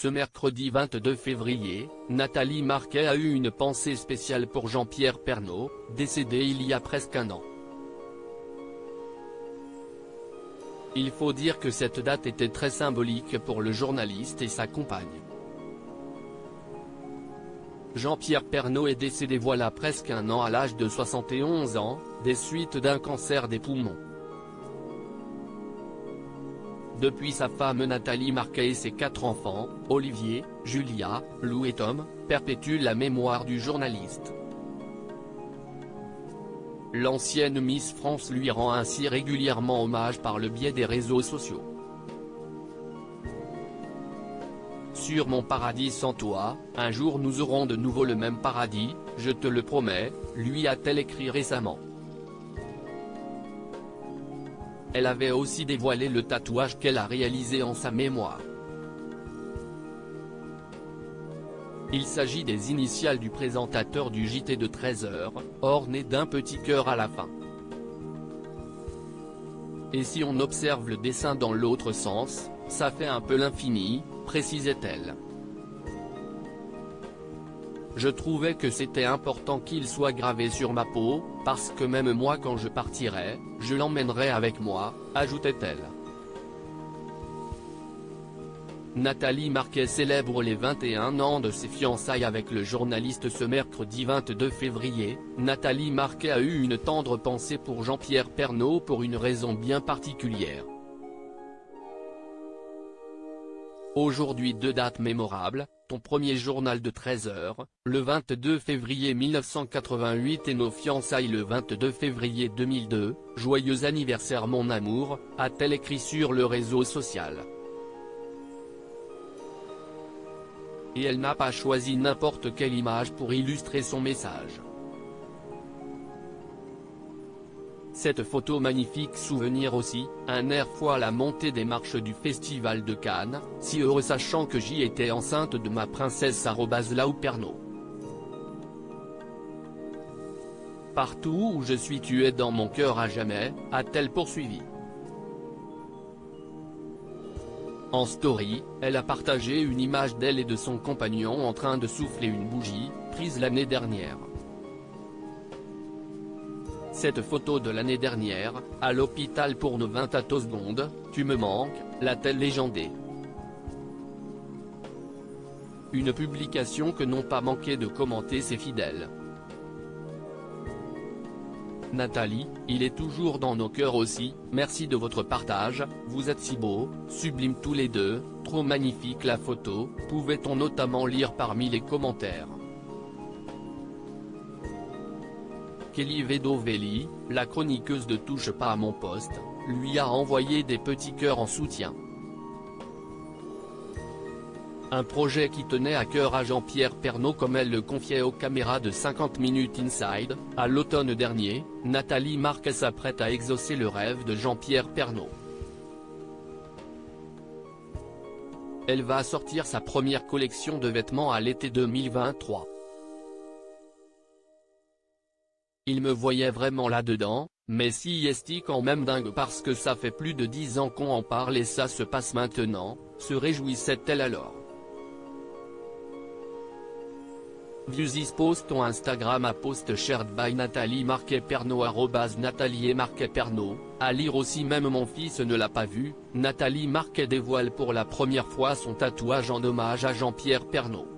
Ce mercredi 22 février, Nathalie Marquet a eu une pensée spéciale pour Jean-Pierre Pernaut, décédé il y a presque un an. Il faut dire que cette date était très symbolique pour le journaliste et sa compagne. Jean-Pierre Pernaut est décédé voilà presque un an à l'âge de 71 ans, des suites d'un cancer des poumons. Depuis, sa femme Nathalie Marquet et ses 4 enfants, Olivier, Julia, Lou et Tom, perpétuent la mémoire du journaliste. L'ancienne Miss France lui rend ainsi régulièrement hommage par le biais des réseaux sociaux. Sur mon paradis sans toi, un jour nous aurons de nouveau le même paradis, je te le promets, lui a-t-elle écrit récemment. Elle avait aussi dévoilé le tatouage qu'elle a réalisé en sa mémoire. Il s'agit des initiales du présentateur du JT de 13h, ornées d'un petit cœur à la fin. Et si on observe le dessin dans l'autre sens, ça fait un peu l'infini, précisait-elle. Je trouvais que c'était important qu'il soit gravé sur ma peau, parce que même moi quand je partirai, je l'emmènerai avec moi, ajoutait-elle. Nathalie Marquet célèbre les 21 ans de ses fiançailles avec le journaliste ce mercredi 22 février. Nathalie Marquet a eu une tendre pensée pour Jean-Pierre Pernaut pour une raison bien particulière. Aujourd'hui, 2 dates mémorables, ton premier journal de 13h, le 22 février 1988 et nos fiançailles le 22 février 2002, joyeux anniversaire mon amour, a-t-elle écrit sur le réseau social. Et elle n'a pas choisi n'importe quelle image pour illustrer son message. Cette photo magnifique souvenir aussi, un air fois la montée des marches du Festival de Cannes, si heureux sachant que j'y étais enceinte de ma princesse @Laou Pernaut. Partout où je suis tu es dans mon cœur à jamais, a-t-elle poursuivi. En story, elle a partagé une image d'elle et de son compagnon en train de souffler une bougie, prise l'année dernière. Cette photo de l'année dernière, à l'hôpital pour nos 20 secondes, tu me manques, l'a-t-elle légendée. Une publication que n'ont pas manqué de commenter ses fidèles. Nathalie, il est toujours dans nos cœurs aussi, merci de votre partage, vous êtes si beaux, sublimes tous les deux, trop magnifique la photo, pouvait-on notamment lire parmi les commentaires. Kelly Vedovelli, la chroniqueuse de Touche pas à mon poste, lui a envoyé des petits cœurs en soutien. Un projet qui tenait à cœur à Jean-Pierre Pernaut comme elle le confiait aux caméras de 50 Minutes Inside, à l'automne dernier, Nathalie Marquet s'apprête à exaucer le rêve de Jean-Pierre Pernaut. Elle va sortir sa première collection de vêtements à l'été 2023. Il me voyait vraiment là-dedans, mais si est quand même dingue parce que ça fait plus de 10 ans qu'on en parle et ça se passe maintenant, se réjouissait-elle alors. Views is post on Instagram à post shared by Nathalie Marquet Pernaut @Nathalie Marquet Pernaut, à lire aussi même mon fils ne l'a pas vu, Nathalie Marquet dévoile pour la première fois son tatouage en hommage à Jean-Pierre Pernaut.